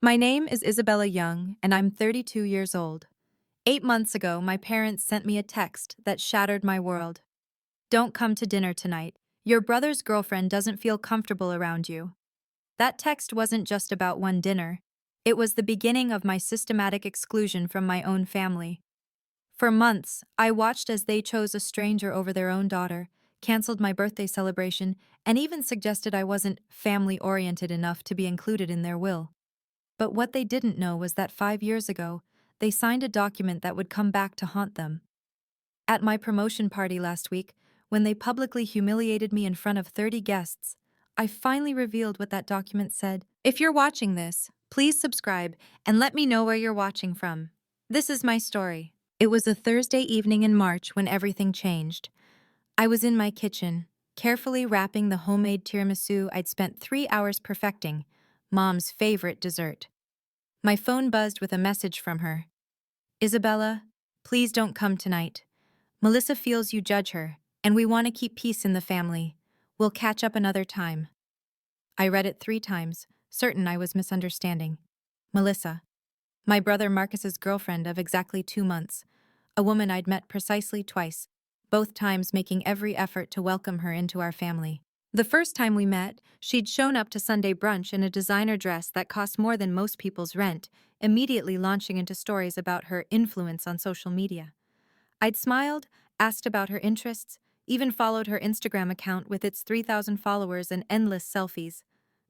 My name is Isabella Young, and I'm 32 years old. 8 months ago, my parents sent me a text that shattered my world. Don't come to dinner tonight. Your brother's girlfriend doesn't feel comfortable around you. That text wasn't just about one dinner. It was the beginning of my systematic exclusion from my own family. For months, I watched as they chose a stranger over their own daughter, canceled my birthday celebration, and even suggested I wasn't family-oriented enough to be included in their will. But what they didn't know was that 5 years ago, they signed a document that would come back to haunt them. At my promotion party last week, when they publicly humiliated me in front of 30 guests, I finally revealed what that document said. If you're watching this, please subscribe and let me know where you're watching from. This is my story. It was a Thursday evening in March when everything changed. I was in my kitchen, carefully wrapping the homemade tiramisu I'd spent 3 hours perfecting, Mom's favorite dessert. My phone buzzed with a message from her. Isabella, please don't come tonight. Melissa feels you judge her, and we want to keep peace in the family. We'll catch up another time. I read it 3 times, certain I was misunderstanding. Melissa, my brother Marcus's girlfriend of exactly 2 months, a woman I'd met precisely twice, both times making every effort to welcome her into our family. The first time we met, she'd shown up to Sunday brunch in a designer dress that cost more than most people's rent, immediately launching into stories about her influence on social media. I'd smiled, asked about her interests, even followed her Instagram account with its 3,000 followers and endless selfies.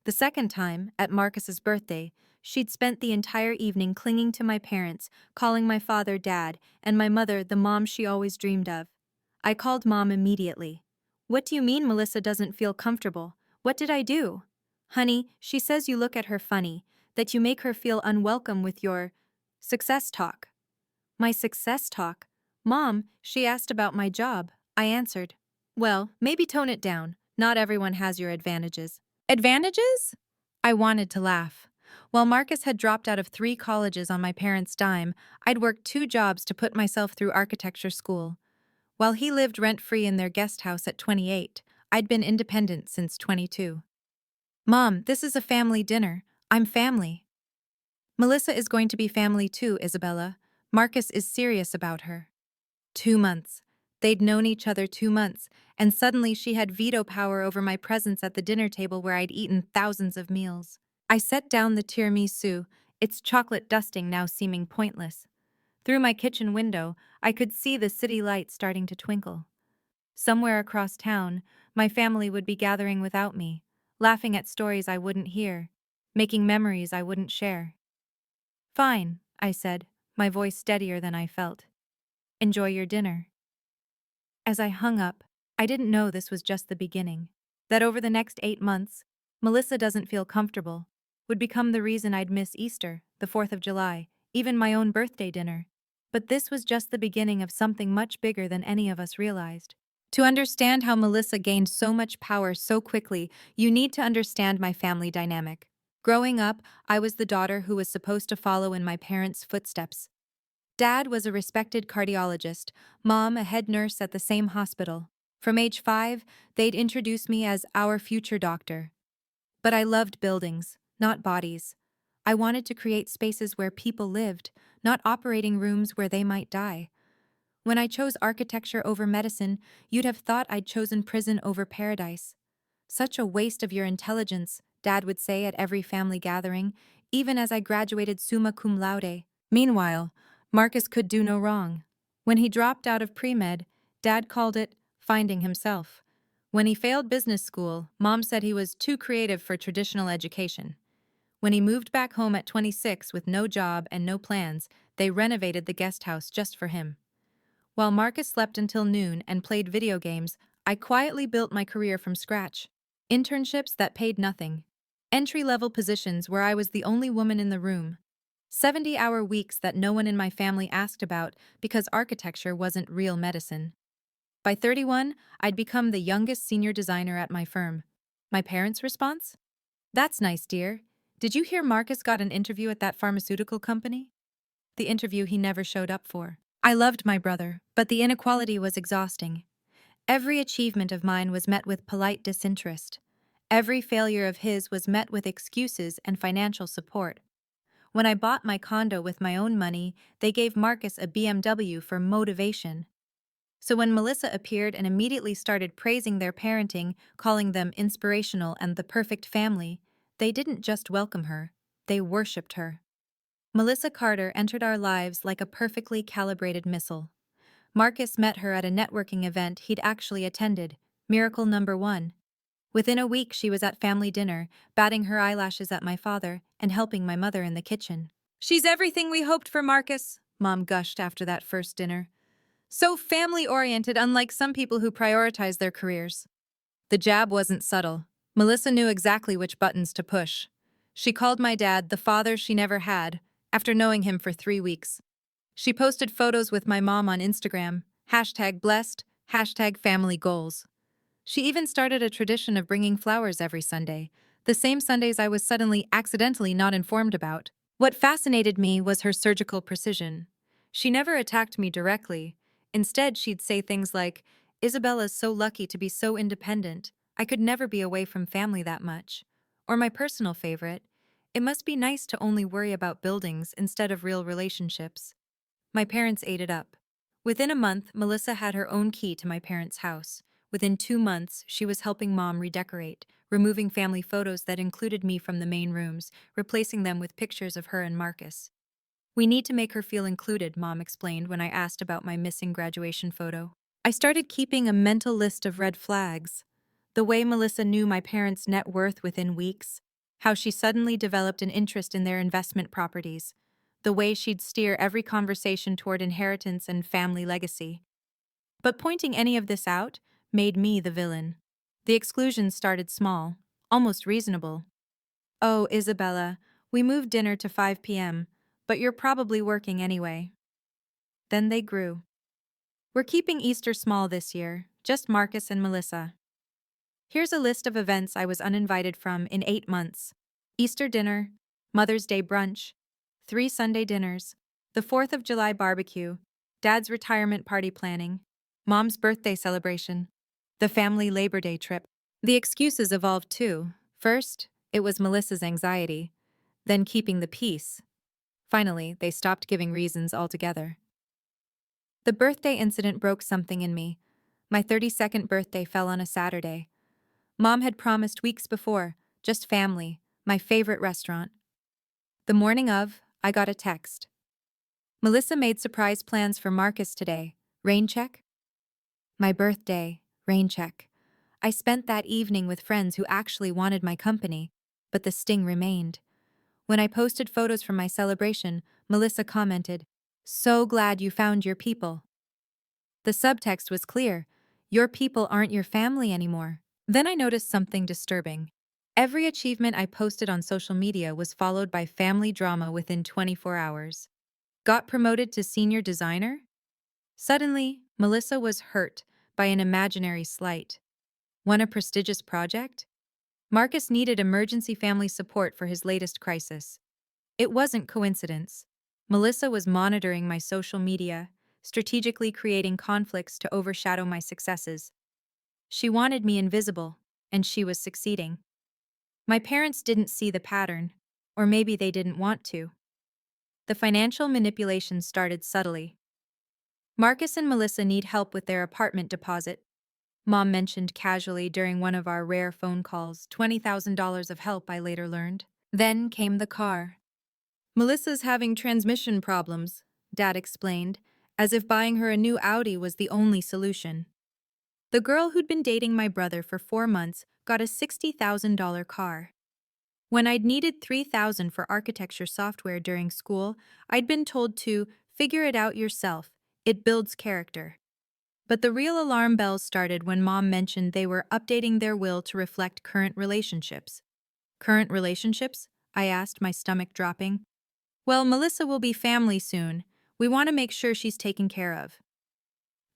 The second time, at Marcus's birthday, she'd spent the entire evening clinging to my parents, calling my father Dad, and my mother the mom she always dreamed of. I called Mom immediately. What do you mean Melissa doesn't feel comfortable? What did I do? Honey, she says you look at her funny, that you make her feel unwelcome with your success talk. My success talk? Mom, she asked about my job. I answered. Well, maybe tone it down. Not everyone has your advantages. Advantages? I wanted to laugh. While Marcus had dropped out of 3 colleges on my parents' dime, I'd worked 2 jobs to put myself through architecture school. While he lived rent-free in their guest house at 28, I'd been independent since 22. Mom, this is a family dinner. I'm family. Melissa is going to be family too, Isabella. Marcus is serious about her. 2 months. They'd known each other 2 months, and suddenly she had veto power over my presence at the dinner table where I'd eaten thousands of meals. I set down the tiramisu, its chocolate dusting now seeming pointless. Through my kitchen window, I could see the city lights starting to twinkle. Somewhere across town, my family would be gathering without me, laughing at stories I wouldn't hear, making memories I wouldn't share. Fine, I said, my voice steadier than I felt. Enjoy your dinner. As I hung up, I didn't know this was just the beginning. That over the next 8 months, Melissa doesn't feel comfortable would become the reason I'd miss Easter, the 4th of July, even my own birthday dinner. But this was just the beginning of something much bigger than any of us realized. To understand how Melissa gained so much power so quickly, you need to understand my family dynamic. Growing up, I was the daughter who was supposed to follow in my parents' footsteps. Dad was a respected cardiologist, Mom a head nurse at the same hospital. From age 5, they'd introduce me as our future doctor. But I loved buildings, not bodies. I wanted to create spaces where people lived, not operating rooms where they might die. When I chose architecture over medicine, you'd have thought I'd chosen prison over paradise. Such a waste of your intelligence, Dad would say at every family gathering, even as I graduated summa cum laude. Meanwhile, Marcus could do no wrong. When he dropped out of pre-med, Dad called it finding himself. When he failed business school, Mom said he was too creative for traditional education. When he moved back home at 26 with no job and no plans, they renovated the guest house just for him. While Marcus slept until noon and played video games, I quietly built my career from scratch. Internships that paid nothing. Entry-level positions where I was the only woman in the room. 70-hour weeks that no one in my family asked about because architecture wasn't real medicine. By 31, I'd become the youngest senior designer at my firm. My parents' response? That's nice, dear. Did you hear Marcus got an interview at that pharmaceutical company? The interview he never showed up for. I loved my brother, but the inequality was exhausting. Every achievement of mine was met with polite disinterest. Every failure of his was met with excuses and financial support. When I bought my condo with my own money, they gave Marcus a BMW for motivation. So when Melissa appeared and immediately started praising their parenting, calling them inspirational and the perfect family, they didn't just welcome her, they worshipped her. Melissa Carter entered our lives like a perfectly calibrated missile. Marcus met her at a networking event he'd actually attended, Miracle Number 1. Within a week, she was at family dinner, batting her eyelashes at my father and helping my mother in the kitchen. "She's everything we hoped for, Marcus," Mom gushed after that first dinner. "So family-oriented, unlike some people who prioritize their careers." The jab wasn't subtle. Melissa knew exactly which buttons to push. She called my dad the father she never had, after knowing him for 3 weeks. She posted photos with my mom on Instagram, #blessed, #family goals. She even started a tradition of bringing flowers every Sunday, the same Sundays I was suddenly accidentally not informed about. What fascinated me was her surgical precision. She never attacked me directly. Instead, she'd say things like, "Isabella's so lucky to be so independent. I could never be away from family that much." Or my personal favorite, "It must be nice to only worry about buildings instead of real relationships." My parents ate it up. Within a month, Melissa had her own key to my parents' house. Within 2 months, she was helping Mom redecorate, removing family photos that included me from the main rooms, replacing them with pictures of her and Marcus. "We need to make her feel included," Mom explained when I asked about my missing graduation photo. I started keeping a mental list of red flags. The way Melissa knew my parents' net worth within weeks, how she suddenly developed an interest in their investment properties, the way she'd steer every conversation toward inheritance and family legacy. But pointing any of this out made me the villain. The exclusions started small, almost reasonable. "Oh, Isabella, we moved dinner to 5 p.m., but you're probably working anyway." Then they grew. "We're keeping Easter small this year, just Marcus and Melissa." Here's a list of events I was uninvited from in 8 months. Easter dinner, Mother's Day brunch, 3 Sunday dinners, the 4th of July barbecue, Dad's retirement party planning, Mom's birthday celebration, the family Labor Day trip. The excuses evolved too. First, it was Melissa's anxiety, then keeping the peace. Finally, they stopped giving reasons altogether. The birthday incident broke something in me. My 32nd birthday fell on a Saturday. Mom had promised weeks before, just family, my favorite restaurant. The morning of, I got a text. "Melissa made surprise plans for Marcus today. Rain check?" My birthday, rain check. I spent that evening with friends who actually wanted my company, but the sting remained. When I posted photos from my celebration, Melissa commented, "So glad you found your people." The subtext was clear: your people aren't your family anymore. Then I noticed something disturbing. Every achievement I posted on social media was followed by family drama within 24 hours. Got promoted to senior designer? Suddenly, Melissa was hurt by an imaginary slight. Won a prestigious project? Marcus needed emergency family support for his latest crisis. It wasn't coincidence. Melissa was monitoring my social media, strategically creating conflicts to overshadow my successes. She wanted me invisible, and she was succeeding. My parents didn't see the pattern, or maybe they didn't want to. The financial manipulation started subtly. "Marcus and Melissa need help with their apartment deposit," Mom mentioned casually during one of our rare phone calls. $20,000 of help, I later learned. Then came the car. "Melissa's having transmission problems," Dad explained, as if buying her a new Audi was the only solution. The girl who'd been dating my brother for 4 months got a $60,000 car. When I'd needed $3,000 for architecture software during school, I'd been told to figure it out yourself. It builds character. But the real alarm bells started when Mom mentioned they were updating their will to reflect current relationships. "Current relationships?" I asked, my stomach dropping. "Well, Melissa will be family soon. We want to make sure she's taken care of."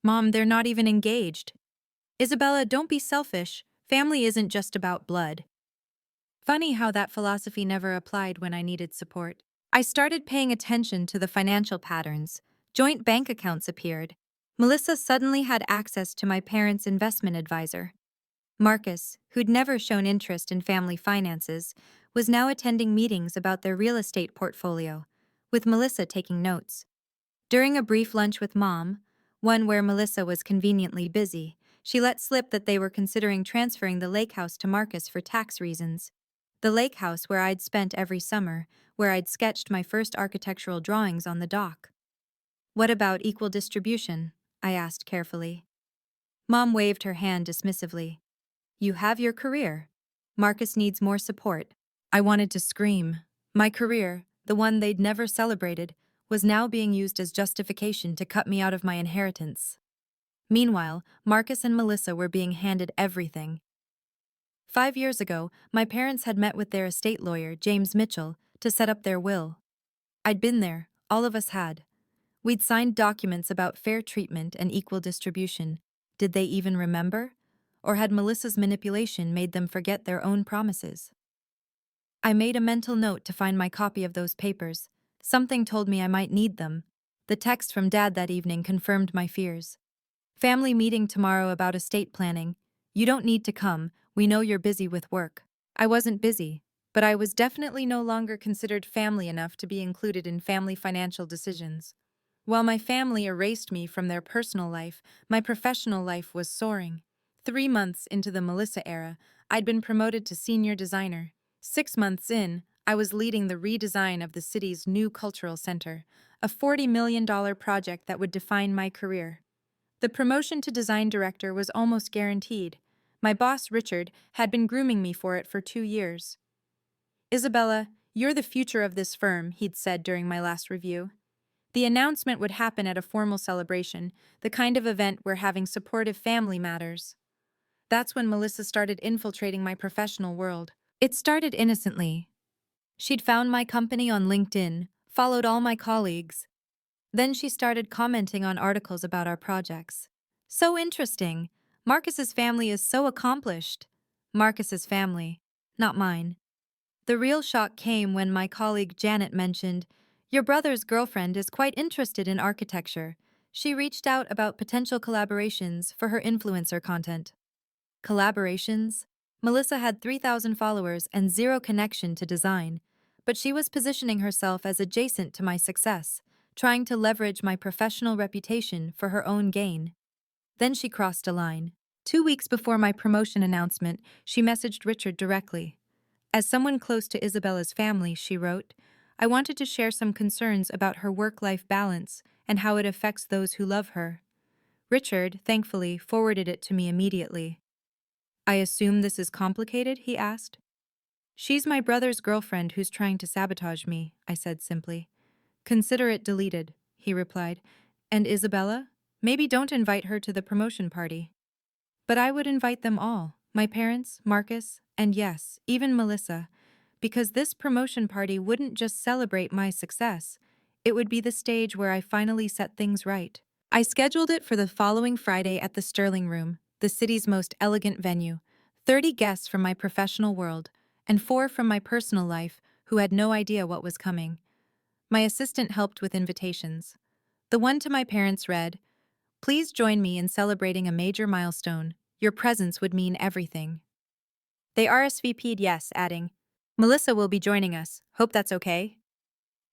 "Mom, they're not even engaged." "Isabella, don't be selfish. Family isn't just about blood." Funny how that philosophy never applied when I needed support. I started paying attention to the financial patterns. Joint bank accounts appeared. Melissa suddenly had access to my parents' investment advisor. Marcus, who'd never shown interest in family finances, was now attending meetings about their real estate portfolio, with Melissa taking notes. During a brief lunch with Mom, one where Melissa was conveniently busy, she let slip that they were considering transferring the lake house to Marcus for tax reasons. The lake house where I'd spent every summer, where I'd sketched my first architectural drawings on the dock. What about equal distribution? I asked carefully. Mom waved her hand dismissively. You have your career. Marcus needs more support. I wanted to scream. My career, the one they'd never celebrated, was now being used as justification to cut me out of my inheritance. Meanwhile, Marcus and Melissa were being handed everything. 5 years ago, my parents had met with their estate lawyer, James Mitchell, to set up their will. I'd been there, all of us had. We'd signed documents about fair treatment and equal distribution. Did they even remember? Or had Melissa's manipulation made them forget their own promises? I made a mental note to find my copy of those papers. Something told me I might need them. The text from Dad that evening confirmed my fears. Family meeting tomorrow about estate planning. You don't need to come, we know you're busy with work. I wasn't busy, but I was definitely no longer considered family enough to be included in family financial decisions. While my family erased me from their personal life, my professional life was soaring. 3 months into the Melissa era, I'd been promoted to senior designer. 6 months in, I was leading the redesign of the city's new cultural center, a $40 million project that would define my career. The promotion to design director was almost guaranteed. My boss, Richard, had been grooming me for it for 2 years. Isabella, you're the future of this firm, he'd said during my last review. The announcement would happen at a formal celebration, the kind of event where having supportive family matters. That's when Melissa started infiltrating my professional world. It started innocently. She'd found my company on LinkedIn, followed all my colleagues. Then she started commenting on articles about our projects. So interesting. Marcus's family is so accomplished. Marcus's family, not mine. The real shock came when my colleague Janet mentioned, your brother's girlfriend is quite interested in architecture. She reached out about potential collaborations for her influencer content. Collaborations? Melissa had 3,000 followers and zero connection to design, but she was positioning herself as adjacent to my success, trying to leverage my professional reputation for her own gain. Then she crossed a line. 2 weeks before my promotion announcement, she messaged Richard directly. As someone close to Isabella's family, she wrote, I wanted to share some concerns about her work-life balance and how it affects those who love her. Richard, thankfully, forwarded it to me immediately. I assume this is complicated, he asked. She's my brother's girlfriend who's trying to sabotage me, I said simply. Consider it deleted, he replied. And Isabella? Maybe don't invite her to the promotion party. But I would invite them all, my parents, Marcus, and yes, even Melissa, because this promotion party wouldn't just celebrate my success, it would be the stage where I finally set things right. I scheduled it for the following Friday at the Sterling Room, the city's most elegant venue. 30 guests from my professional world, and 4 from my personal life who had no idea what was coming. My assistant helped with invitations. The one to my parents read, Please join me in celebrating a major milestone. Your presence would mean everything. They RSVP'd yes, adding, Melissa will be joining us. Hope that's okay?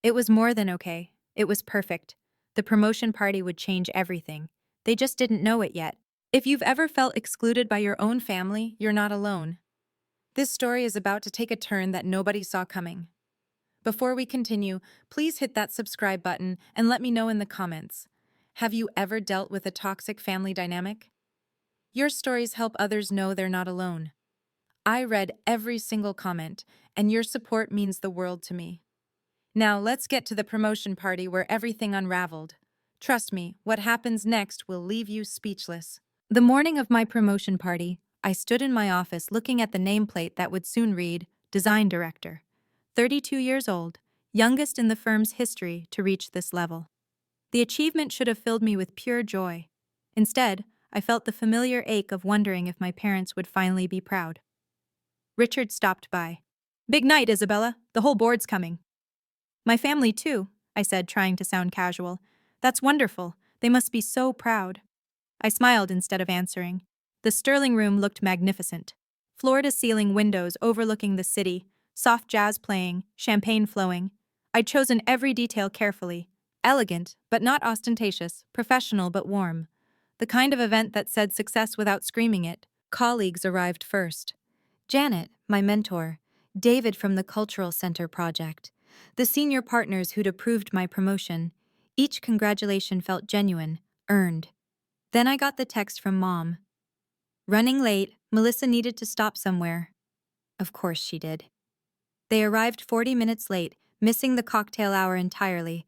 It was more than okay. It was perfect. The promotion party would change everything. They just didn't know it yet. If you've ever felt excluded by your own family, you're not alone. This story is about to take a turn that nobody saw coming. Before we continue, please hit that subscribe button and let me know in the comments. Have you ever dealt with a toxic family dynamic? Your stories help others know they're not alone. I read every single comment, and your support means the world to me. Now let's get to the promotion party where everything unraveled. Trust me, what happens next will leave you speechless. The morning of my promotion party, I stood in my office looking at the nameplate that would soon read, Design Director. 32 years old, youngest in the firm's history to reach this level. The achievement should have filled me with pure joy. Instead, I felt the familiar ache of wondering if my parents would finally be proud. Richard stopped by. Big night, Isabella. The whole board's coming. My family, too, I said, trying to sound casual. That's wonderful. They must be so proud. I smiled instead of answering. The Sterling Room looked magnificent. Floor-to-ceiling windows overlooking the city, soft jazz playing, champagne flowing. I'd chosen every detail carefully. Elegant, but not ostentatious, professional but warm. The kind of event that said success without screaming it. Colleagues arrived first. Janet, my mentor, David from the Cultural Center project, the senior partners who'd approved my promotion. Each congratulation felt genuine, earned. Then I got the text from Mom. Running late, Melissa needed to stop somewhere. Of course she did. They arrived 40 minutes late, missing the cocktail hour entirely.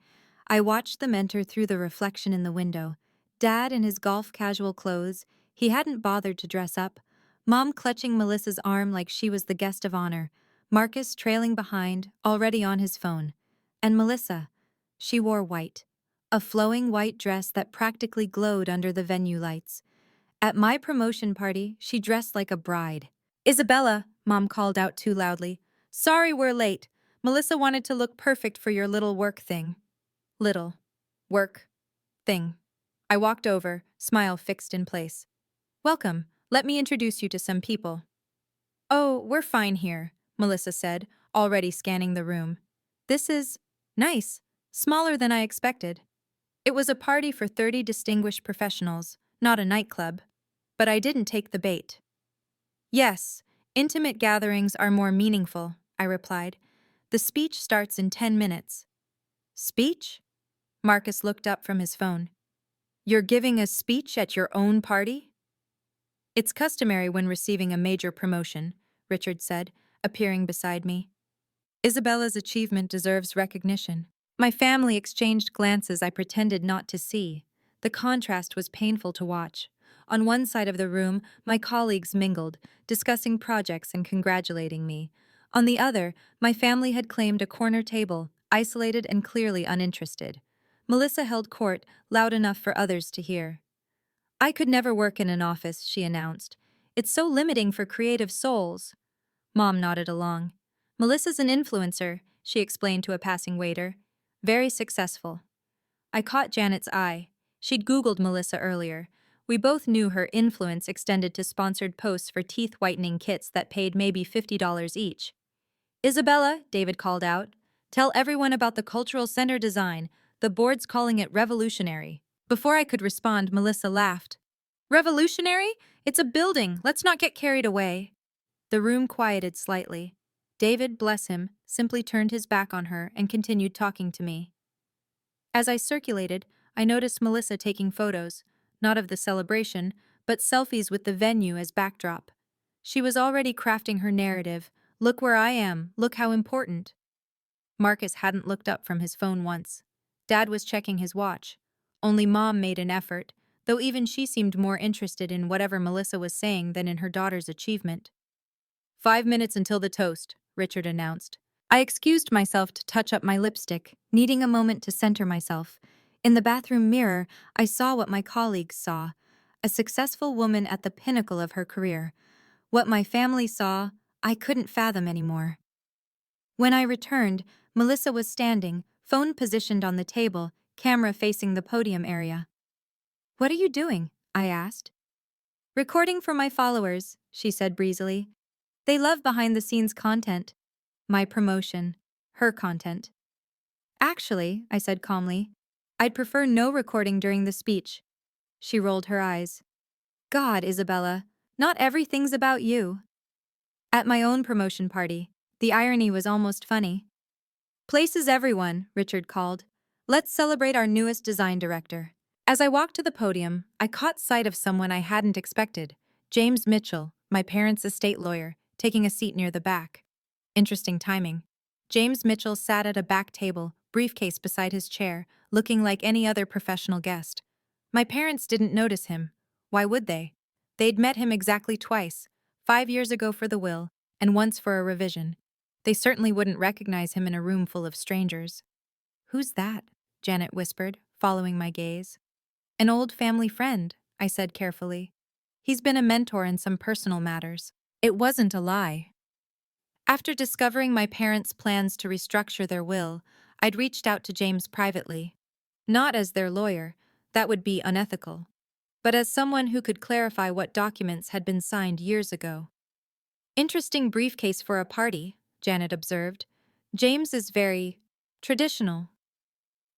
I watched them enter through the reflection in the window. Dad in his golf casual clothes, he hadn't bothered to dress up. Mom clutching Melissa's arm like she was the guest of honor. Marcus trailing behind, already on his phone. And Melissa, she wore white. A flowing white dress that practically glowed under the venue lights. At my promotion party, she dressed like a bride. Isabella, Mom called out too loudly. Sorry we're late. Melissa wanted to look perfect for your little work thing. Little. Work. Thing. I walked over, smile fixed in place. Welcome. Let me introduce you to some people. Oh, we're fine here, Melissa said, already scanning the room. This is nice. Smaller than I expected. It was a party for 30 distinguished professionals, not a nightclub. But I didn't take the bait. Yes, intimate gatherings are more meaningful, I replied. The speech starts in 10 minutes. Speech? Marcus looked up from his phone. You're giving a speech at your own party? It's customary when receiving a major promotion, Richard said, appearing beside me. Isabella's achievement deserves recognition. My family exchanged glances I pretended not to see. The contrast was painful to watch. On one side of the room, my colleagues mingled, discussing projects and congratulating me. On the other, my family had claimed a corner table, isolated and clearly uninterested. Melissa held court, loud enough for others to hear. I could never work in an office, she announced. It's so limiting for creative souls. Mom nodded along. Melissa's an influencer, she explained to a passing waiter. Very successful. I caught Janet's eye. She'd Googled Melissa earlier. We both knew her influence extended to sponsored posts for teeth whitening kits that paid maybe $50 each. Isabella, David called out, tell everyone about the Cultural Center design. The board's calling it revolutionary. Before I could respond, Melissa laughed. Revolutionary? It's a building. Let's not get carried away. The room quieted slightly. David, bless him, simply turned his back on her and continued talking to me. As I circulated, I noticed Melissa taking photos, not of the celebration, but selfies with the venue as backdrop. She was already crafting her narrative. Look where I am, look how important. Marcus hadn't looked up from his phone once. Dad was checking his watch. Only Mom made an effort, though even she seemed more interested in whatever Melissa was saying than in her daughter's achievement. 5 minutes until the toast, Richard announced. I excused myself to touch up my lipstick, needing a moment to center myself. In the bathroom mirror, I saw what my colleagues saw, a successful woman at the pinnacle of her career. What my family saw, I couldn't fathom anymore. When I returned, Melissa was standing, phone positioned on the table, camera facing the podium area. What are you doing? I asked. Recording for my followers, she said breezily. They love behind-the-scenes content. My promotion. Her content. Actually, I said calmly, I'd prefer no recording during the speech. She rolled her eyes. God, Isabella, not everything's about you. At my own promotion party, the irony was almost funny. Places everyone, Richard called. Let's celebrate our newest design director. As I walked to the podium, I caught sight of someone I hadn't expected, James Mitchell, my parents' estate lawyer, taking a seat near the back. Interesting timing. James Mitchell sat at a back table, briefcase beside his chair, looking like any other professional guest. My parents didn't notice him. Why would they? They'd met him exactly twice, 5 years ago for the will, and once for a revision. They certainly wouldn't recognize him in a room full of strangers. Who's that? Janet whispered, following my gaze. An old family friend, I said carefully. He's been a mentor in some personal matters. It wasn't a lie. After discovering my parents' plans to restructure their will, I'd reached out to James privately. Not as their lawyer, that would be unethical, but as someone who could clarify what documents had been signed years ago. Interesting briefcase for a party, Janet observed. James is very traditional.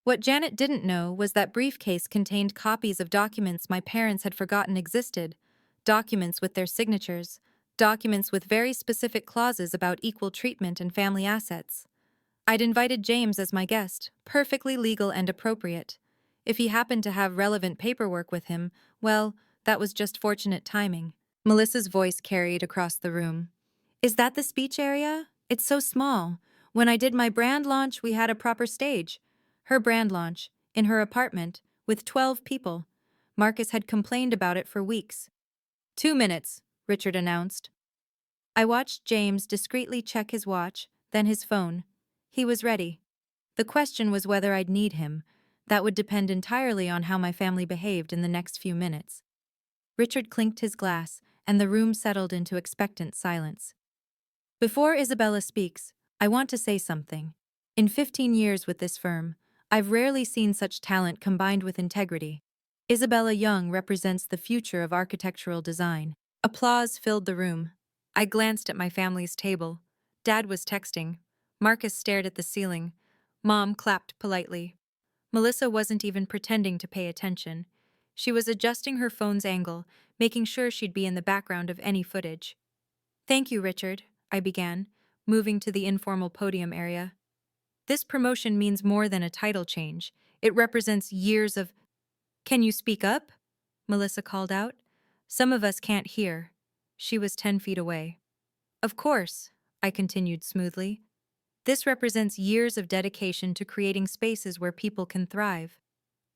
What Janet didn't know was that briefcase contained copies of documents my parents had forgotten existed, documents with their signatures, documents with very specific clauses about equal treatment and family assets. I'd invited James as my guest, perfectly legal and appropriate. If he happened to have relevant paperwork with him, well, that was just fortunate timing. Melissa's voice carried across the room. Is that the speech area? It's so small. When I did my brand launch, we had a proper stage. Her brand launch, in her apartment, with 12 people. Marcus had complained about it for weeks. 2 minutes, Richard announced. I watched James discreetly check his watch, then his phone. He was ready. The question was whether I'd need him. That would depend entirely on how my family behaved in the next few minutes. Richard clinked his glass, and the room settled into expectant silence. Before Isabella speaks, I want to say something. In 15 years with this firm, I've rarely seen such talent combined with integrity. Isabella Young represents the future of architectural design. Applause filled the room. I glanced at my family's table. Dad was texting. Marcus stared at the ceiling. Mom clapped politely. Melissa wasn't even pretending to pay attention. She was adjusting her phone's angle, making sure she'd be in the background of any footage. Thank you, Richard, I began, moving to the informal podium area. This promotion means more than a title change. It represents years of... Can you speak up? Melissa called out. Some of us can't hear. She was 10 feet away. Of course, I continued smoothly. This represents years of dedication to creating spaces where people can thrive.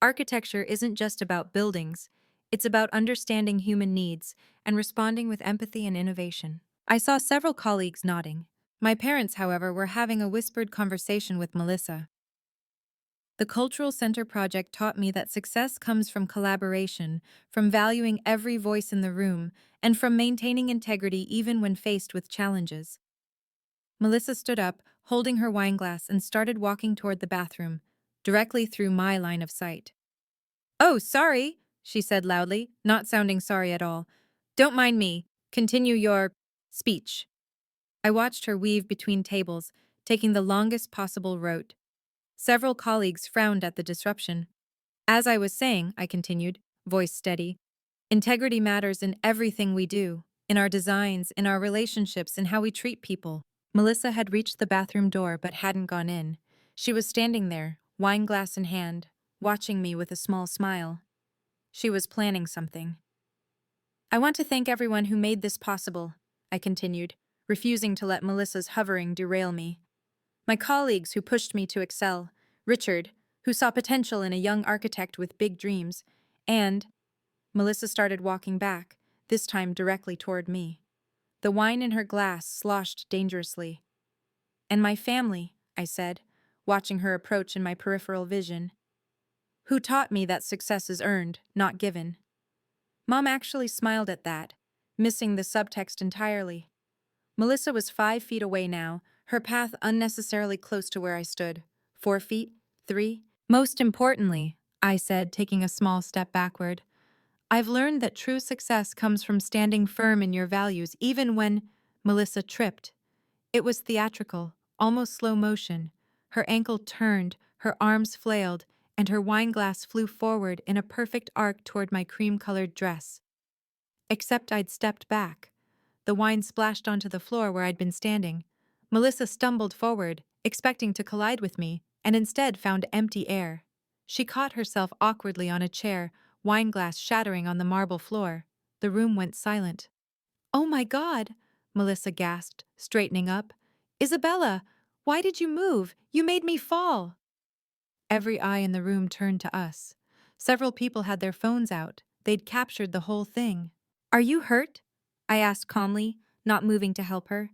Architecture isn't just about buildings, it's about understanding human needs and responding with empathy and innovation. I saw several colleagues nodding. My parents, however, were having a whispered conversation with Melissa. The Cultural Center project taught me that success comes from collaboration, from valuing every voice in the room, and from maintaining integrity even when faced with challenges. Melissa stood up, holding her wineglass, and started walking toward the bathroom, directly through my line of sight. Oh, sorry, she said loudly, not sounding sorry at all. Don't mind me. Continue your speech. I watched her weave between tables, taking the longest possible route. Several colleagues frowned at the disruption. As I was saying, I continued, voice steady, integrity matters in everything we do, in our designs, in our relationships, in how we treat people. Melissa had reached the bathroom door but hadn't gone in. She was standing there, wineglass in hand, watching me with a small smile. She was planning something. I want to thank everyone who made this possible, I continued, refusing to let Melissa's hovering derail me. My colleagues who pushed me to excel, Richard, who saw potential in a young architect with big dreams, and... Melissa started walking back, this time directly toward me. The wine in her glass sloshed dangerously. And my family, I said, watching her approach in my peripheral vision. Who taught me that success is earned, not given. Mom actually smiled at that, missing the subtext entirely. Melissa was 5 feet away now, her path unnecessarily close to where I stood. 4 feet? 3? Most importantly, I said, taking a small step backward, I've learned that true success comes from standing firm in your values even when... Melissa tripped. It was theatrical, almost slow motion. Her ankle turned, her arms flailed, and her wineglass flew forward in a perfect arc toward my cream-colored dress. Except I'd stepped back. The wine splashed onto the floor where I'd been standing. Melissa stumbled forward, expecting to collide with me, and instead found empty air. She caught herself awkwardly on a chair, wineglass shattering on the marble floor. The room went silent. Oh my God, Melissa gasped, straightening up. Isabella, why did you move? You made me fall. Every eye in the room turned to us. Several people had their phones out. They'd captured the whole thing. Are you hurt? I asked calmly, not moving to help her.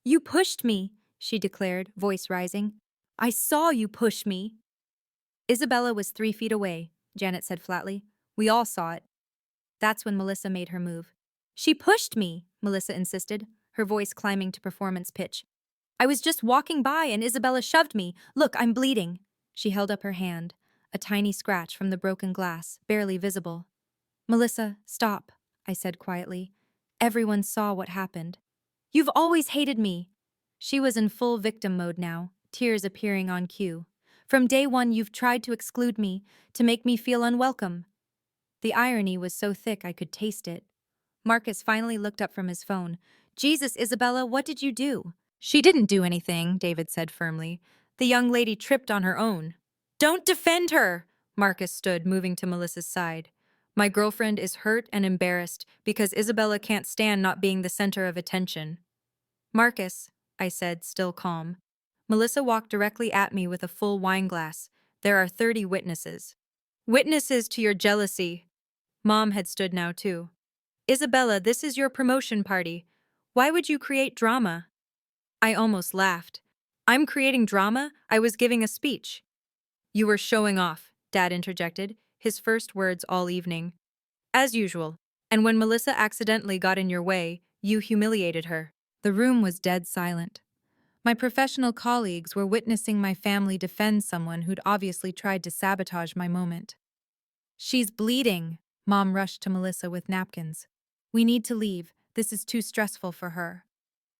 You pushed me, she declared, voice rising. I saw you push me. Isabella was 3 feet away, Janet said flatly. We all saw it. That's when Melissa made her move. She pushed me, Melissa insisted, her voice climbing to performance pitch. I was just walking by and Isabella shoved me. Look, I'm bleeding. She held up her hand, a tiny scratch from the broken glass, barely visible. Melissa, stop, I said quietly. Everyone saw what happened. You've always hated me. She was in full victim mode now, tears appearing on cue. From day one, you've tried to exclude me, to make me feel unwelcome. The irony was so thick I could taste it. Marcus finally looked up from his phone. Jesus, Isabella, what did you do? She didn't do anything, David said firmly. The young lady tripped on her own. Don't defend her! Marcus stood, moving to Melissa's side. My girlfriend is hurt and embarrassed because Isabella can't stand not being the center of attention. Marcus, I said, still calm. Melissa walked directly at me with a full wine glass. There are 30 witnesses. Witnesses to your jealousy. Mom had stood now too. Isabella, this is your promotion party. Why would you create drama? I almost laughed. I'm creating drama? I was giving a speech. You were showing off, Dad interjected, his first words all evening. As usual. And when Melissa accidentally got in your way, you humiliated her. The room was dead silent. My professional colleagues were witnessing my family defend someone who'd obviously tried to sabotage my moment. She's bleeding, Mom rushed to Melissa with napkins. We need to leave. This is too stressful for her.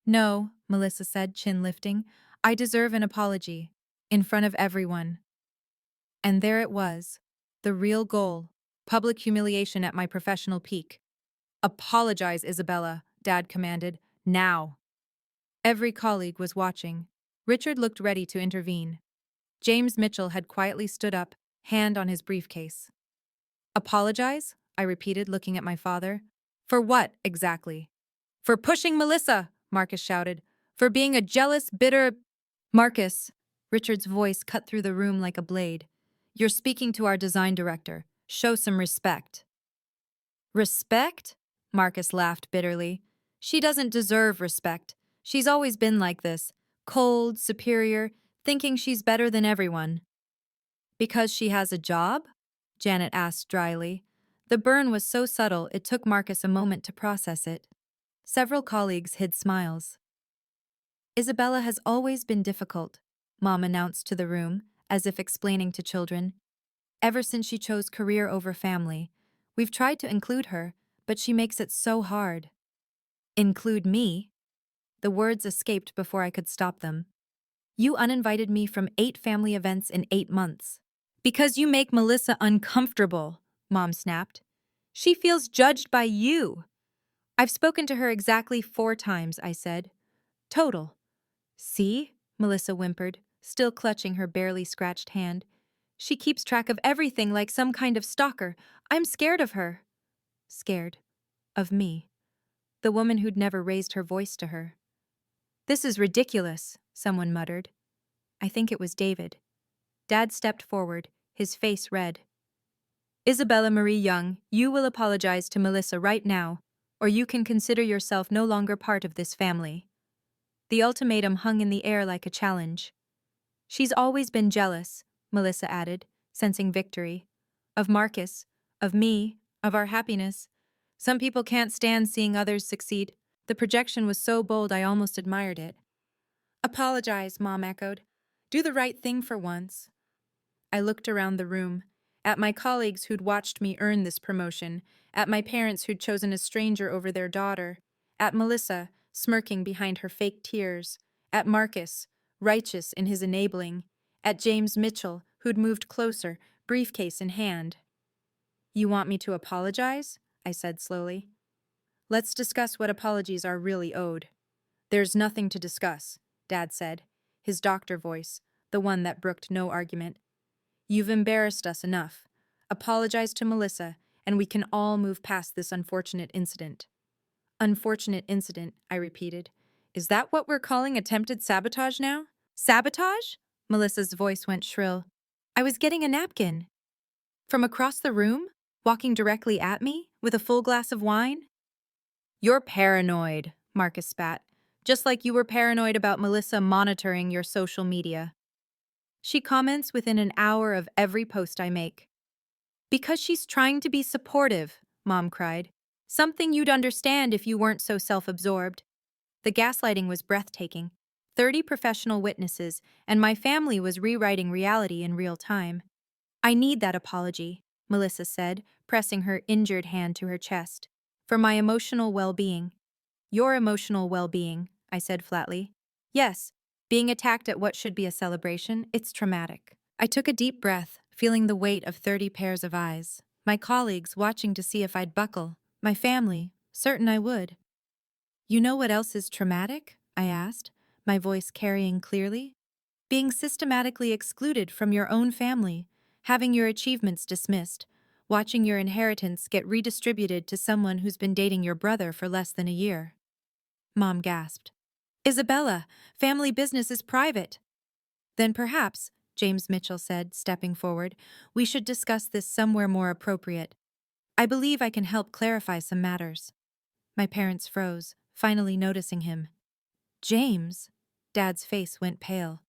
No, Melissa said, chin lifting. I deserve an apology. In front of everyone. And there it was. The real goal. Public humiliation at my professional peak. Apologize, Isabella, Dad commanded. Now. Every colleague was watching. Richard looked ready to intervene. James Mitchell had quietly stood up, hand on his briefcase. Apologize? I repeated, looking at my father. For what, exactly? For pushing Melissa, Marcus shouted. For being a jealous, bitter... Marcus, Richard's voice cut through the room like a blade. You're speaking to our design director. Show some respect. Respect? Marcus laughed bitterly. She doesn't deserve respect. She's always been like this. Cold, superior, thinking she's better than everyone. Because she has a job? Janet asked dryly. The burn was so subtle it took Marcus a moment to process it. Several colleagues hid smiles. Isabella has always been difficult, Mom announced to the room, as if explaining to children. Ever since she chose career over family, we've tried to include her, but she makes it so hard. Include me? The words escaped before I could stop them. You uninvited me from 8 family events in 8 months. Because you make Melissa uncomfortable, Mom snapped. She feels judged by you. I've spoken to her exactly 4 times, I said. Total. See? Melissa whimpered, still clutching her barely scratched hand. She keeps track of everything like some kind of stalker. I'm scared of her. Scared. Of me. The woman who'd never raised her voice to her. This is ridiculous, someone muttered. I think it was David. Dad stepped forward, his face red. Isabella Marie Young, you will apologize to Melissa right now, or you can consider yourself no longer part of this family. The ultimatum hung in the air like a challenge. She's always been jealous, Melissa added, sensing victory. Of Marcus, of me, of our happiness. Some people can't stand seeing others succeed. The projection was so bold I almost admired it. Apologize, Mom echoed. Do the right thing for once. I looked around the room, at my colleagues who'd watched me earn this promotion, at my parents who'd chosen a stranger over their daughter, at Melissa, smirking behind her fake tears, at Marcus, righteous in his enabling, at James Mitchell, who'd moved closer, briefcase in hand. You want me to apologize? I said slowly. Let's discuss what apologies are really owed. There's nothing to discuss, Dad said, his doctor voice, the one that brooked no argument. You've embarrassed us enough. Apologize to Melissa, and we can all move past this unfortunate incident. Unfortunate incident, I repeated. Is that what we're calling attempted sabotage now? Sabotage? Melissa's voice went shrill. I was getting a napkin. From across the room? Walking directly at me? With a full glass of wine? You're paranoid, Marcus spat. Just like you were paranoid about Melissa monitoring your social media. She comments within an hour of every post I make. Because she's trying to be supportive, Mom cried. Something you'd understand if you weren't so self-absorbed. The gaslighting was breathtaking. 30 professional witnesses, and my family was rewriting reality in real time. I need that apology, Melissa said, pressing her injured hand to her chest. For my emotional well-being. Your emotional well-being, I said flatly. Yes, being attacked at what should be a celebration, it's traumatic. I took a deep breath, feeling the weight of 30 pairs of eyes. My colleagues watching to see if I'd buckle. My family, certain I would. You know what else is traumatic? I asked, my voice carrying clearly. Being systematically excluded from your own family, having your achievements dismissed, watching your inheritance get redistributed to someone who's been dating your brother for less than a year. Mom gasped. Isabella, family business is private. Then perhaps, James Mitchell said, stepping forward, we should discuss this somewhere more appropriate. I believe I can help clarify some matters. My parents froze, finally noticing him. James? Dad's face went pale.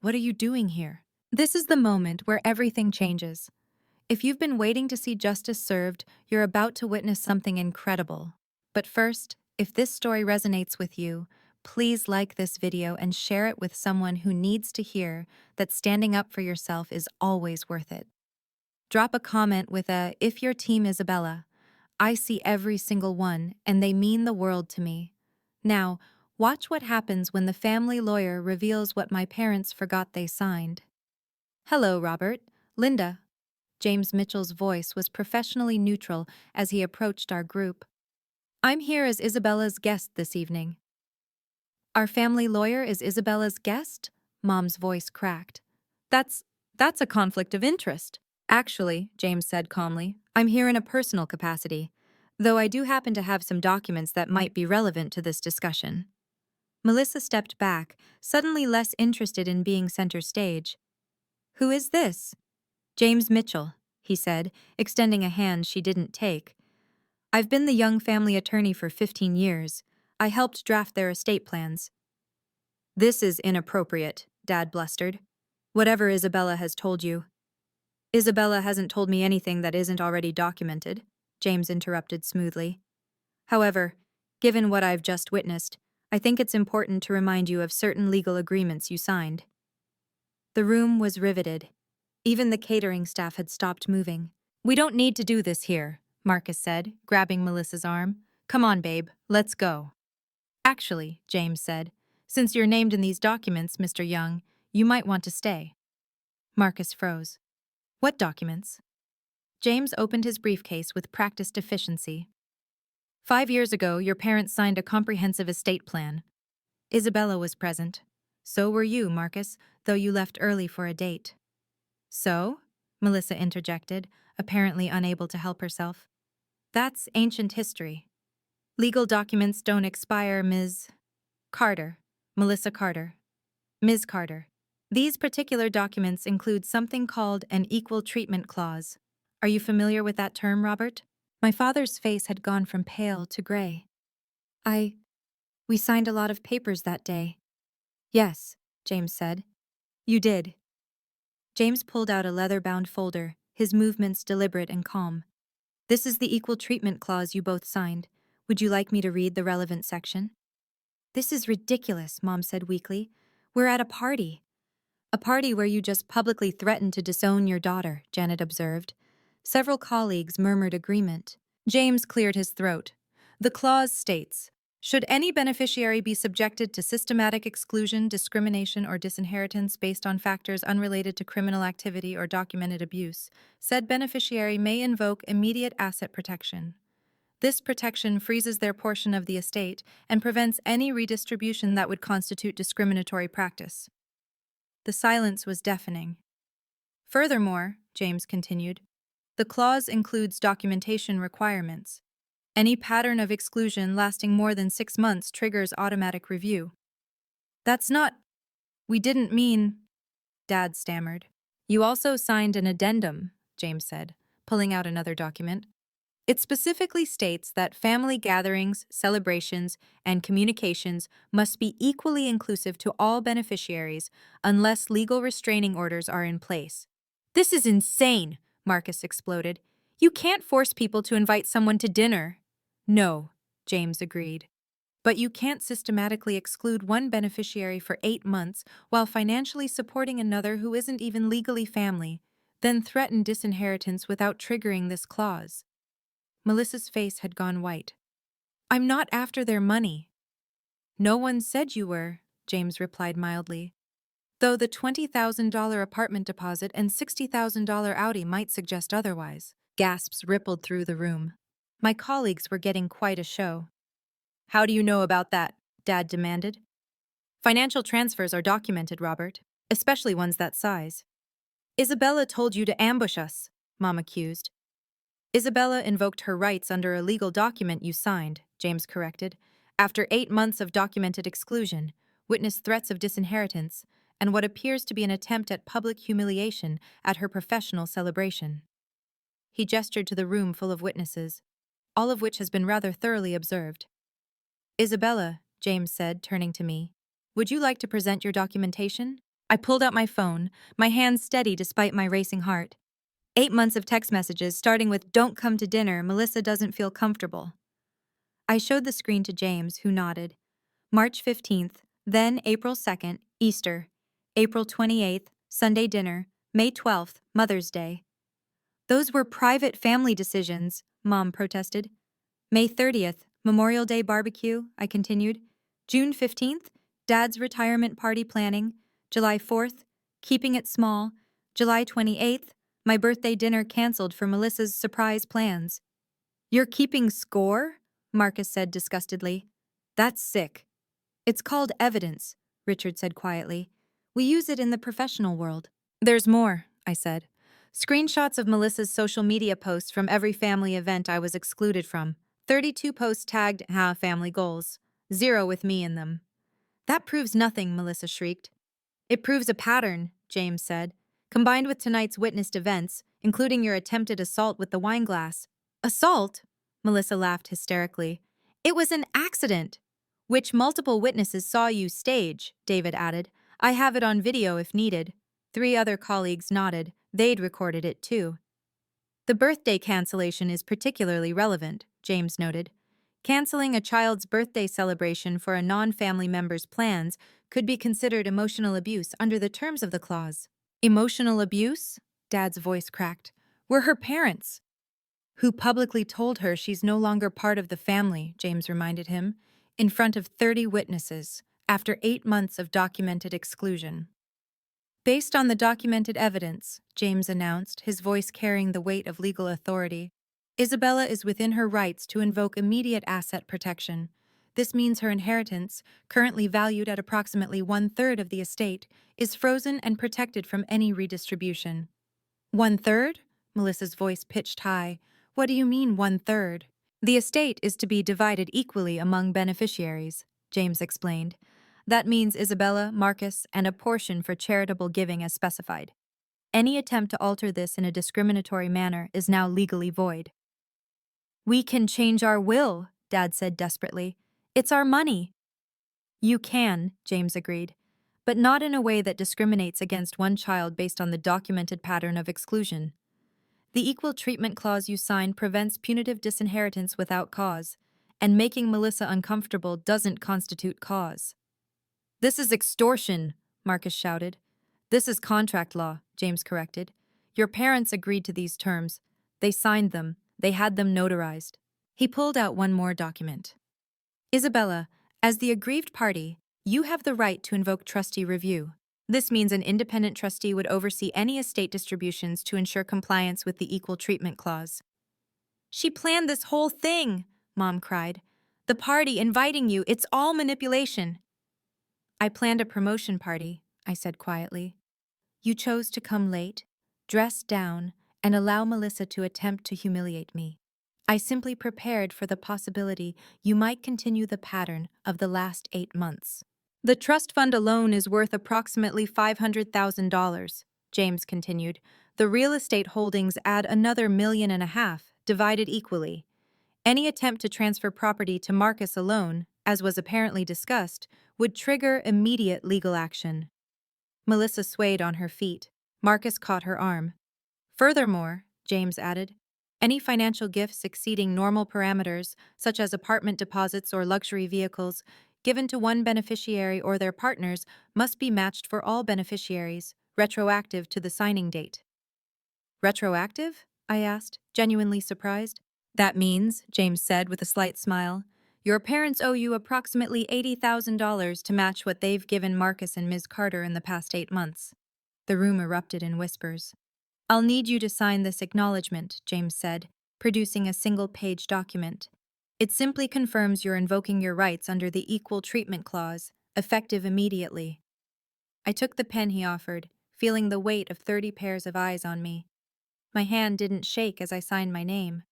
What are you doing here? This is the moment where everything changes. If you've been waiting to see justice served, you're about to witness something incredible. But first, if this story resonates with you, please like this video and share it with someone who needs to hear that standing up for yourself is always worth it. Drop a comment with "If your team Isabella." I see every single one, and they mean the world to me. Now, watch what happens when the family lawyer reveals what my parents forgot they signed. Hello, Robert. Linda. James Mitchell's voice was professionally neutral as he approached our group. I'm here as Isabella's guest this evening. Our family lawyer is Isabella's guest? Mom's voice cracked. That's a conflict of interest. Actually, James said calmly, I'm here in a personal capacity, though I do happen to have some documents that might be relevant to this discussion. Melissa stepped back, suddenly less interested in being center stage. Who is this? James Mitchell, he said, extending a hand she didn't take. I've been the Young family attorney for 15 years. I helped draft their estate plans. This is inappropriate, Dad blustered. Whatever Isabella has told you. Isabella hasn't told me anything that isn't already documented, James interrupted smoothly. However, given what I've just witnessed, I think it's important to remind you of certain legal agreements you signed. The room was riveted. Even the catering staff had stopped moving. We don't need to do this here, Marcus said, grabbing Melissa's arm. Come on, babe, let's go. Actually, James said, since you're named in these documents, Mr. Young, you might want to stay. Marcus froze. What documents? James opened his briefcase with practiced efficiency. 5 years ago, your parents signed a comprehensive estate plan. Isabella was present. So were you, Marcus, though you left early for a date. So? Melissa interjected, apparently unable to help herself. That's ancient history. Legal documents don't expire, Ms. Carter. Melissa Carter. Ms. Carter. These particular documents include something called an equal treatment clause. Are you familiar with that term, Robert? My father's face had gone from pale to gray. We signed a lot of papers that day. Yes, James said. You did. James pulled out a leather-bound folder, his movements deliberate and calm. This is the equal treatment clause you both signed. Would you like me to read the relevant section? This is ridiculous, Mom said weakly. We're at a party. A party where you just publicly threatened to disown your daughter, Janet observed. Several colleagues murmured agreement. James cleared his throat. The clause states, should any beneficiary be subjected to systematic exclusion, discrimination, or disinheritance based on factors unrelated to criminal activity or documented abuse, said beneficiary may invoke immediate asset protection. This protection freezes their portion of the estate and prevents any redistribution that would constitute discriminatory practice. The silence was deafening. Furthermore, James continued, the clause includes documentation requirements. Any pattern of exclusion lasting more than 6 months triggers automatic review. That's not... We didn't mean... Dad stammered. You also signed an addendum, James said, pulling out another document. It specifically states that family gatherings, celebrations, and communications must be equally inclusive to all beneficiaries unless legal restraining orders are in place. This is insane, Marcus exploded. You can't force people to invite someone to dinner. No, James agreed. But you can't systematically exclude one beneficiary for 8 months while financially supporting another who isn't even legally family, then threaten disinheritance without triggering this clause. Melissa's face had gone white. I'm not after their money. No one said you were, James replied mildly. Though the $20,000 apartment deposit and $60,000 Audi might suggest otherwise. Gasps rippled through the room. My colleagues were getting quite a show. How do you know about that? Dad demanded. Financial transfers are documented, Robert, especially ones that size. Isabella told you to ambush us, Mom accused. Isabella invoked her rights under a legal document you signed, James corrected, after 8 months of documented exclusion, witnessed threats of disinheritance, and what appears to be an attempt at public humiliation at her professional celebration. He gestured to the room full of witnesses, all of which has been rather thoroughly observed. Isabella, James said, turning to me, would you like to present your documentation? I pulled out my phone, my hands steady despite my racing heart. 8 months of text messages starting with "Don't come to dinner, Melissa doesn't feel comfortable." I showed the screen to James, who nodded. March 15th, then April 2nd, Easter. April 28th, Sunday dinner. May 12th, Mother's Day. Those were private family decisions, Mom protested. May 30th, Memorial Day barbecue, I continued. June 15th, Dad's retirement party planning. July 4th, keeping it small. July 28th, my birthday dinner canceled for Melissa's surprise plans. You're keeping score? Marcus said disgustedly. That's sick. It's called evidence, Richard said quietly. We use it in the professional world. There's more, I said. Screenshots of Melissa's social media posts from every family event I was excluded from. 32 posts tagged family goals. 0 with me in them. That proves nothing, Melissa shrieked. It proves a pattern, James said, combined with tonight's witnessed events, including your attempted assault with the wine glass. Assault? Melissa laughed hysterically. It was an accident, which multiple witnesses saw you stage, David added. I have it on video if needed. 3 other colleagues nodded. They'd recorded it too. The birthday cancellation is particularly relevant, James noted. Canceling a child's birthday celebration for a non-family member's plans could be considered emotional abuse under the terms of the clause. Emotional abuse? Dad's voice cracked. We're her parents. Who publicly told her she's no longer part of the family, James reminded him, in front of 30 witnesses, after 8 months of documented exclusion. Based on the documented evidence, James announced, his voice carrying the weight of legal authority, Isabella is within her rights to invoke immediate asset protection. This means her inheritance, currently valued at approximately 1/3 of the estate, is frozen and protected from any redistribution. 1/3? Melissa's voice pitched high. What do you mean 1/3? The estate is to be divided equally among beneficiaries, James explained. That means Isabella, Marcus, and a portion for charitable giving as specified. Any attempt to alter this in a discriminatory manner is now legally void. We can change our will, Dad said desperately. It's our money. You can, James agreed, but not in a way that discriminates against one child based on the documented pattern of exclusion. The Equal Treatment Clause you signed prevents punitive disinheritance without cause, and making Melissa uncomfortable doesn't constitute cause. This is extortion, Marcus shouted. This is contract law, James corrected. Your parents agreed to these terms. They signed them. They had them notarized. He pulled out one more document. Isabella, as the aggrieved party, you have the right to invoke trustee review. This means an independent trustee would oversee any estate distributions to ensure compliance with the Equal Treatment Clause. She planned this whole thing, Mom cried. The party inviting you, it's all manipulation. I planned a promotion party, I said quietly. You chose to come late, dress down, and allow Melissa to attempt to humiliate me. I simply prepared for the possibility you might continue the pattern of the last 8 months. The trust fund alone is worth approximately $500,000, James continued. The real estate holdings add another $1.5 million, divided equally. Any attempt to transfer property to Marcus alone, as was apparently discussed, would trigger immediate legal action. Melissa swayed on her feet. Marcus caught her arm. Furthermore, James added, any financial gifts exceeding normal parameters, such as apartment deposits or luxury vehicles, given to one beneficiary or their partners must be matched for all beneficiaries, retroactive to the signing date. Retroactive? I asked, genuinely surprised. That means, James said with a slight smile, Your parents owe you approximately $80,000 to match what they've given Marcus and Ms. Carter in the past 8 months. The room erupted in whispers. I'll need you to sign this acknowledgement, James said, producing a single-page document. It simply confirms you're invoking your rights under the Equal Treatment Clause, effective immediately. I took the pen he offered, feeling the weight of 30 pairs of eyes on me. My hand didn't shake as I signed my name.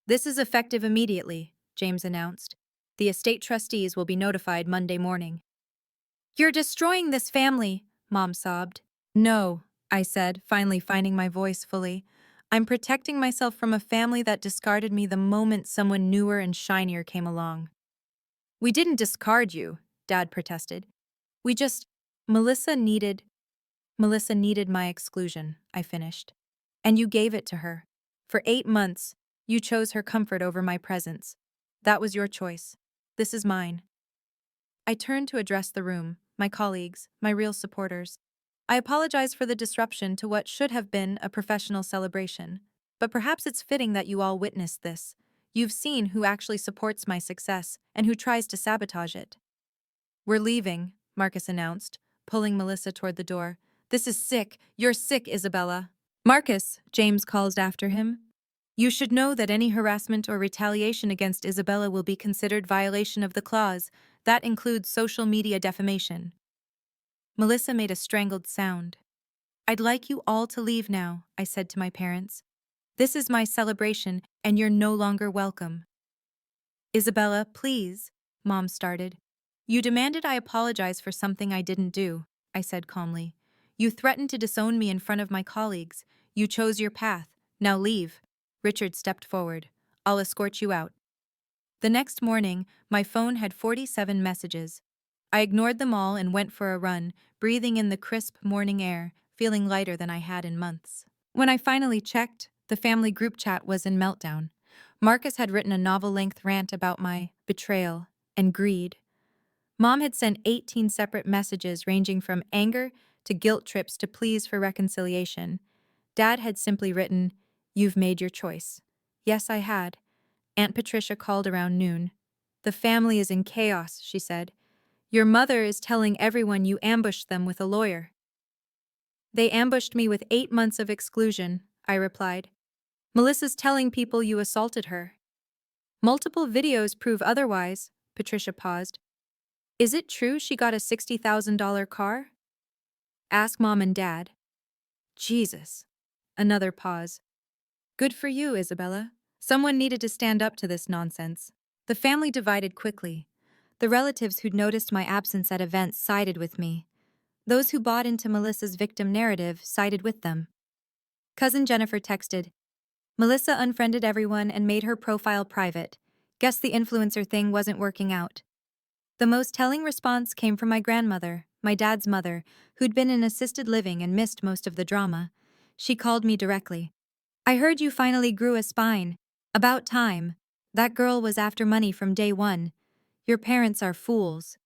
This is effective immediately, James announced. The estate trustees will be notified Monday morning. You're destroying this family, Mom sobbed. No, I said, finally finding my voice fully. I'm protecting myself from a family that discarded me the moment someone newer and shinier came along. We didn't discard you, Dad protested. We just… Melissa needed my exclusion, I finished. And you gave it to her. For 8 months, you chose her comfort over my presence. That was your choice. This is mine. I turned to address the room, my colleagues, my real supporters. I apologize for the disruption to what should have been a professional celebration. But perhaps it's fitting that you all witnessed this. You've seen who actually supports my success and who tries to sabotage it. We're leaving, Marcus announced, pulling Melissa toward the door. This is sick. You're sick, Isabella. Marcus, James called after him. You should know that any harassment or retaliation against Isabella will be considered violation of the clause. That includes social media defamation. Melissa made a strangled sound. I'd like you all to leave now, I said to my parents. This is my celebration, and you're no longer welcome. Isabella, please, Mom started. You demanded I apologize for something I didn't do, I said calmly. You threatened to disown me in front of my colleagues. You chose your path. Now leave. Richard stepped forward. I'll escort you out. The next morning, my phone had 47 messages. I ignored them all and went for a run, breathing in the crisp morning air, feeling lighter than I had in months. When I finally checked, the family group chat was in meltdown. Marcus had written a novel-length rant about my betrayal and greed. Mom had sent 18 separate messages ranging from anger to guilt trips to pleas for reconciliation. Dad had simply written, "You've made your choice." Yes, I had. Aunt Patricia called around noon. The family is in chaos, she said. Your mother is telling everyone you ambushed them with a lawyer. They ambushed me with 8 months of exclusion, I replied. Melissa's telling people you assaulted her. Multiple videos prove otherwise, Patricia paused. Is it true she got a $60,000 car? Ask Mom and Dad. Jesus. Another pause. Good for you, Isabella. Someone needed to stand up to this nonsense. The family divided quickly. The relatives who'd noticed my absence at events sided with me. Those who bought into Melissa's victim narrative sided with them. Cousin Jennifer texted, Melissa unfriended everyone and made her profile private. Guess the influencer thing wasn't working out. The most telling response came from my grandmother, my dad's mother, who'd been in assisted living and missed most of the drama. She called me directly. I heard you finally grew a spine. About time. That girl was after money from day one. Your parents are fools.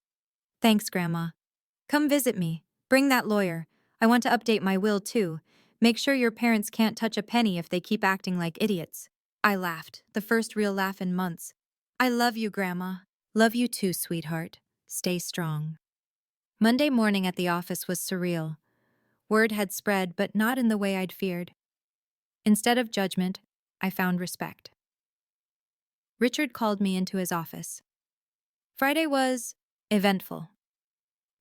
Thanks, Grandma. Come visit me. Bring that lawyer. I want to update my will too. Make sure your parents can't touch a penny if they keep acting like idiots. I laughed, the first real laugh in months. I love you, Grandma. Love you too, sweetheart. Stay strong. Monday morning at the office was surreal. Word had spread, but not in the way I'd feared. Instead of judgment, I found respect. Richard called me into his office. Friday was eventful.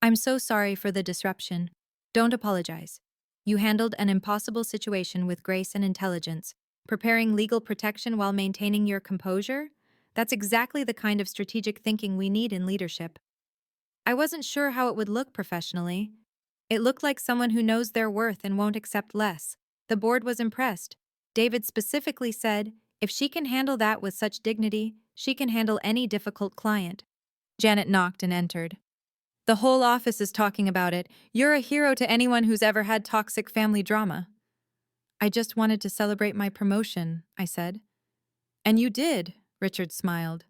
I'm so sorry for the disruption. Don't apologize. You handled an impossible situation with grace and intelligence, preparing legal protection while maintaining your composure. That's exactly the kind of strategic thinking we need in leadership. I wasn't sure how it would look professionally. It looked like someone who knows their worth and won't accept less. The board was impressed. David specifically said, if she can handle that with such dignity, she can handle any difficult client. Janet knocked and entered. The whole office is talking about it. You're a hero to anyone who's ever had toxic family drama. I just wanted to celebrate my promotion, I said. And you did, Richard smiled.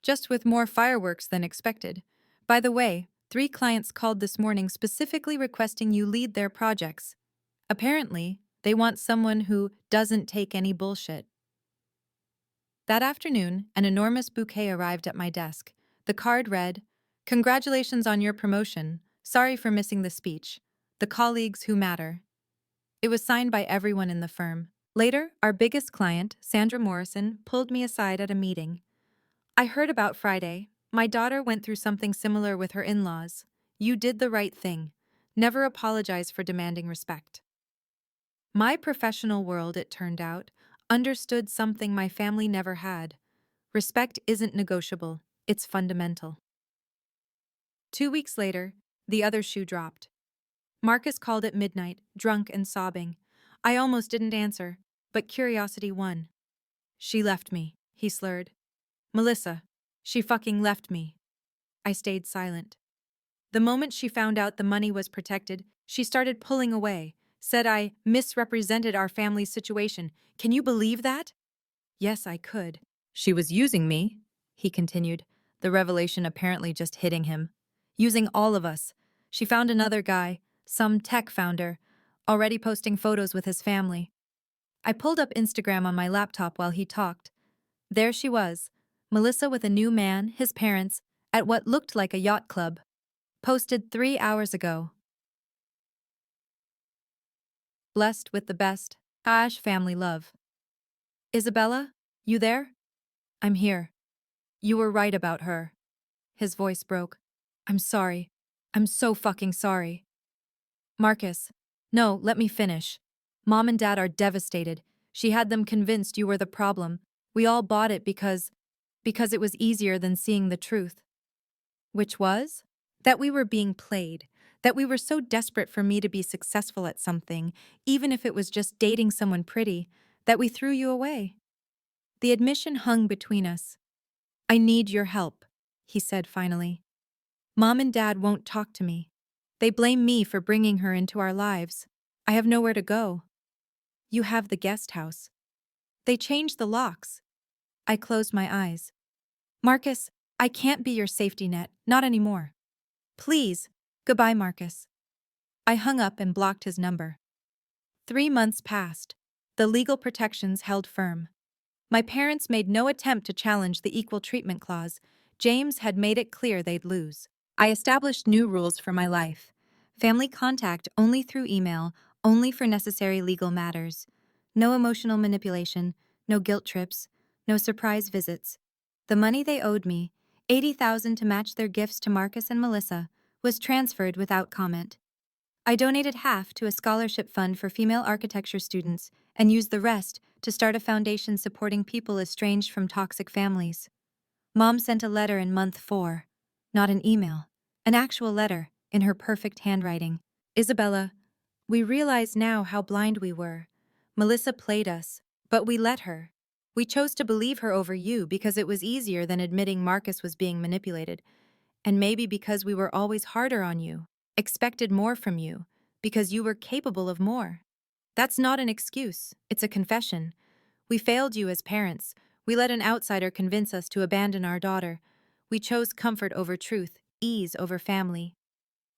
Just with more fireworks than expected. By the way, 3 clients called this morning specifically requesting you lead their projects. Apparently, they want someone who doesn't take any bullshit. That afternoon, an enormous bouquet arrived at my desk. The card read, "Congratulations on your promotion. Sorry for missing the speech. The colleagues who matter." It was signed by everyone in the firm. Later, our biggest client, Sandra Morrison, pulled me aside at a meeting. "I heard about Friday. My daughter went through something similar with her in-laws. You did the right thing. Never apologize for demanding respect." My professional world, it turned out, understood something my family never had. Respect isn't negotiable, it's fundamental. 2 weeks later, the other shoe dropped. Marcus called at midnight, drunk and sobbing. I almost didn't answer, but curiosity won. "She left me," he slurred. "Melissa, she fucking left me." I stayed silent. The moment she found out the money was protected, she started pulling away, said I misrepresented our family's situation. Can you believe that? Yes, I could. "She was using me," he continued, the revelation apparently just hitting him. "Using all of us. She found another guy, some tech founder, already posting photos with his family." I pulled up Instagram on my laptop while he talked. There she was, Melissa with a new man, his parents, at what looked like a yacht club. Posted 3 hours ago. "Blessed with the best. Family love." "Isabella, you there?" "I'm here. You were right about her." His voice broke. "I'm sorry. I'm so fucking sorry." "Marcus. No, let me finish. Mom and Dad are devastated. She had them convinced you were the problem. We all bought it because it was easier than seeing the truth." "Which was?" "That we were being played. That we were so desperate for me to be successful at something, even if it was just dating someone pretty, that we threw you away." The admission hung between us. "I need your help," he said finally. "Mom and Dad won't talk to me. They blame me for bringing her into our lives. I have nowhere to go." "You have the guest house." "They changed the locks." I closed my eyes. "Marcus, I can't be your safety net, not anymore. Please, goodbye, Marcus." I hung up and blocked his number. 3 months passed. The legal protections held firm. My parents made no attempt to challenge the equal treatment clause. James had made it clear they'd lose. I established new rules for my life. Family contact only through email, only for necessary legal matters. No emotional manipulation, no guilt trips, no surprise visits. The money they owed me, $80,000 to match their gifts to Marcus and Melissa, was transferred without comment. I donated half to a scholarship fund for female architecture students and used the rest to start a foundation supporting people estranged from toxic families. Mom sent a letter in month 4. Not an email, an actual letter, in her perfect handwriting. "Isabella, we realize now how blind we were. Melissa played us, but we let her. We chose to believe her over you because it was easier than admitting Marcus was being manipulated. And maybe because we were always harder on you, expected more from you, because you were capable of more. That's not an excuse, it's a confession. We failed you as parents. We let an outsider convince us to abandon our daughter. We chose comfort over truth, ease over family.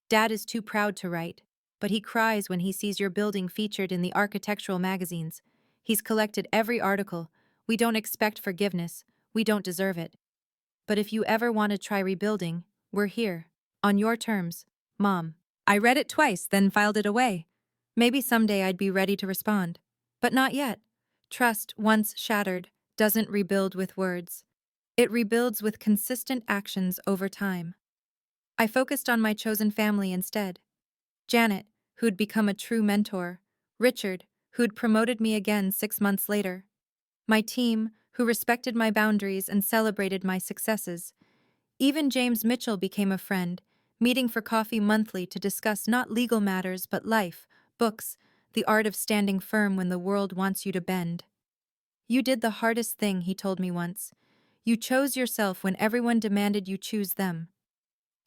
Dad is too proud to write, but he cries when he sees your building featured in the architectural magazines. He's collected every article. We don't expect forgiveness. We don't deserve it. But if you ever want to try rebuilding, we're here. On your terms, Mom." I read it twice, then filed it away. Maybe someday I'd be ready to respond. But not yet. Trust, once shattered, doesn't rebuild with words. It rebuilds with consistent actions over time. I focused on my chosen family instead. Janet, who'd become a true mentor. Richard, who'd promoted me again 6 months later. My team, who respected my boundaries and celebrated my successes. Even James Mitchell became a friend, meeting for coffee monthly to discuss not legal matters but life, books, the art of standing firm when the world wants you to bend. "You did the hardest thing," he told me once. "You chose yourself when everyone demanded you choose them."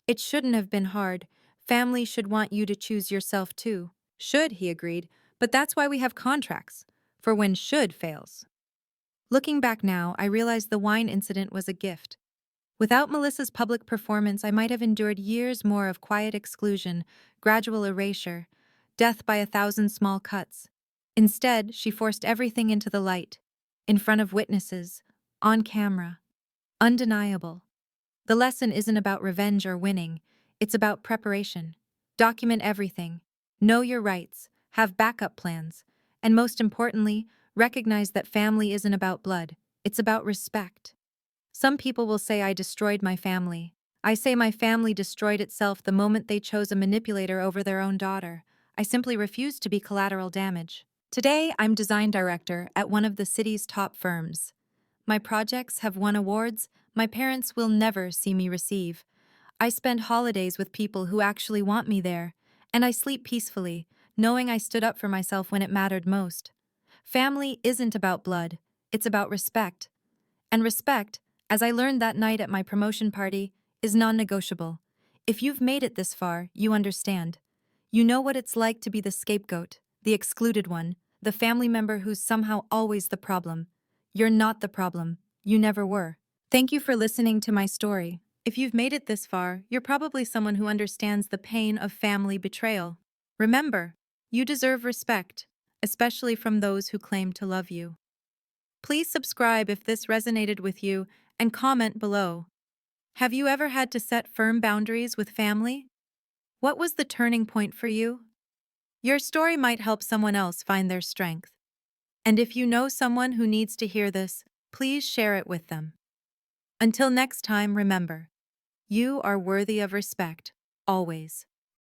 "It shouldn't have been hard. Family should want you to choose yourself too." "Should," he agreed, "but that's why we have contracts, for when should fails." Looking back now, I realize the wine incident was a gift. Without Melissa's public performance, I might have endured years more of quiet exclusion, gradual erasure, death by 1,000 small cuts. Instead, she forced everything into the light, in front of witnesses, On camera. Undeniable. The lesson isn't about revenge or winning, it's about preparation. Document everything. Know your rights, have backup plans, and most importantly, recognize that family isn't about blood, it's about respect. Some people will say I destroyed my family. I say my family destroyed itself the moment they chose a manipulator over their own daughter. I simply refuse to be collateral damage. Today, I'm design director at one of the city's top firms. My projects have won awards my parents will never see me receive. I spend holidays with people who actually want me there, and I sleep peacefully, knowing I stood up for myself when it mattered most. Family isn't about blood, it's about respect. And respect, as I learned that night at my promotion party, is non-negotiable. If you've made it this far, you understand. You know what it's like to be the scapegoat, the excluded one, the family member who's somehow always the problem. You're not the problem. You never were. Thank you for listening to my story. If you've made it this far, you're probably someone who understands the pain of family betrayal. Remember, you deserve respect, especially from those who claim to love you. Please subscribe if this resonated with you and comment below. Have you ever had to set firm boundaries with family? What was the turning point for you? Your story might help someone else find their strength. And if you know someone who needs to hear this, please share it with them. Until next time, remember, you are worthy of respect, always.